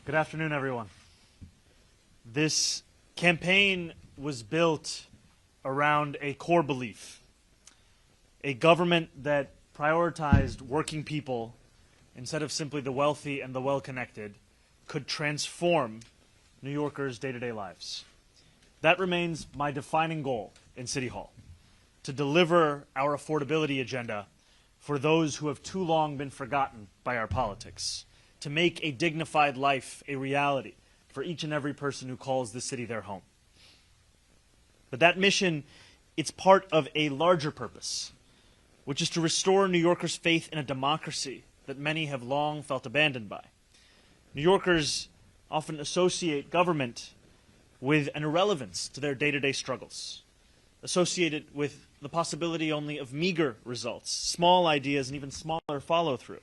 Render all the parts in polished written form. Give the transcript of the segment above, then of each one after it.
Good afternoon, everyone. This campaign was built around a core belief: a government that prioritized working people instead of simply the wealthy and the well-connected could transform New Yorkers' day-to-day lives. That remains my defining goal in City Hall: to deliver our affordability agenda for those who have too long been forgotten by our politics, to make a dignified life a reality for each and every person who calls this city their home. But that mission, it's part of a larger purpose, which is to restore New Yorkers' faith in a democracy that many have long felt abandoned by. New Yorkers often associate government with an irrelevance to their day-to-day struggles, associated with the possibility only of meager results, small ideas, and even smaller follow-through,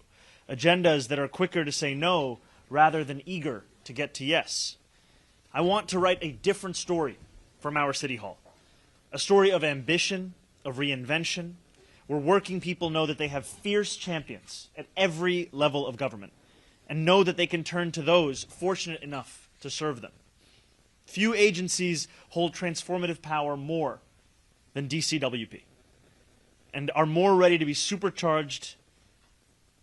agendas that are quicker to say no rather than eager to get to yes. I want to write a different story from our City Hall, a story of ambition, of reinvention, where working people know that they have fierce champions at every level of government and know that they can turn to those fortunate enough to serve them. Few agencies hold transformative power more than DCWP and are more ready to be supercharged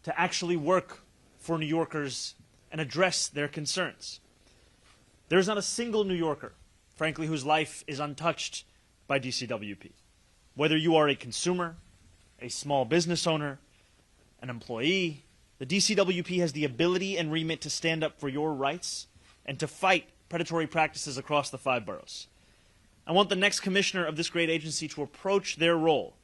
to actually work for New Yorkers and address their concerns. There is not a single New Yorker, frankly, whose life is untouched by DCWP. Whether you are a consumer, a small business owner, an employee, the DCWP has the ability and remit to stand up for your rights and to fight predatory practices across the 5 boroughs. I want the next commissioner of this great agency to approach their role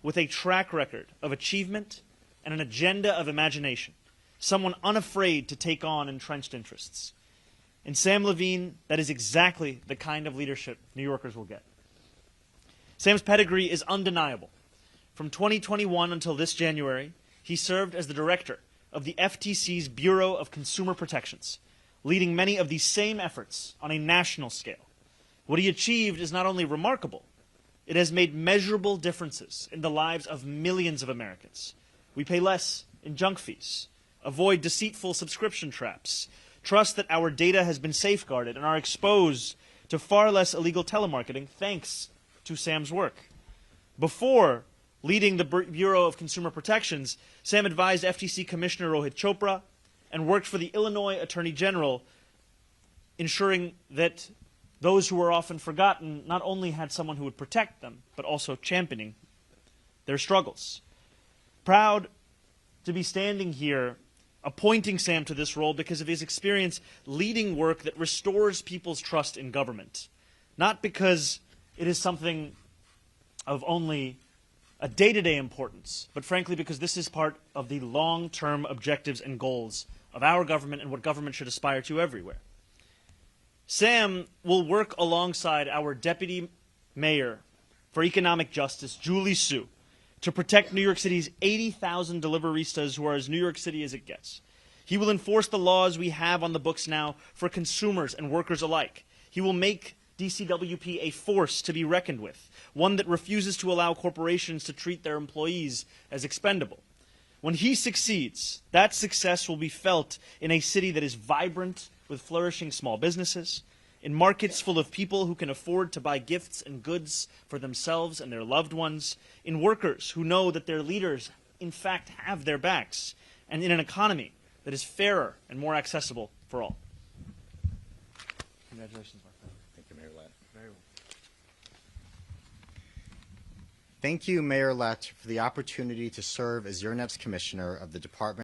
with a track record of achievement and an agenda of imagination, someone unafraid to take on entrenched interests. In Sam Lavine, that is exactly the kind of leadership New Yorkers will get. Sam's pedigree is undeniable. From 2021 until this January, he served as the director of the FTC's Bureau of Consumer Protections, leading many of these same efforts on a national scale. What he achieved is not only remarkable, it has made measurable differences in the lives of millions of Americans. We pay less in junk fees, avoid deceitful subscription traps, trust that our data has been safeguarded, and are exposed to far less illegal telemarketing thanks to Sam's work. Before leading the Bureau of Consumer Protections, Sam advised FTC Commissioner Rohit Chopra and worked for the Illinois Attorney General, ensuring that those who were often forgotten not only had someone who would protect them, but also championing their struggles. Proud to be standing here appointing Sam to this role because of his experience leading work that restores people's trust in government, not because it is something of only a day-to-day importance, but frankly because this is part of the long-term objectives and goals of our government and what government should aspire to everywhere. Sam will work alongside our Deputy Mayor for Economic Justice, Julie Su, to protect New York City's 80,000 deliveristas who are as New York City as it gets. He will enforce the laws we have on the books now for consumers and workers alike. He will make DCWP a force to be reckoned with, one that refuses to allow corporations to treat their employees as expendable. When he succeeds, that success will be felt in a city that is vibrant with flourishing small businesses, in markets full of people who can afford to buy gifts and goods for themselves and their loved ones, in workers who know that their leaders, in fact, have their backs, and in an economy that is fairer and more accessible for all. Congratulations, Mark. Thank you, Mayor Lett. Very well. Thank you, Mayor Lett, for the opportunity to serve as your next commissioner of the Department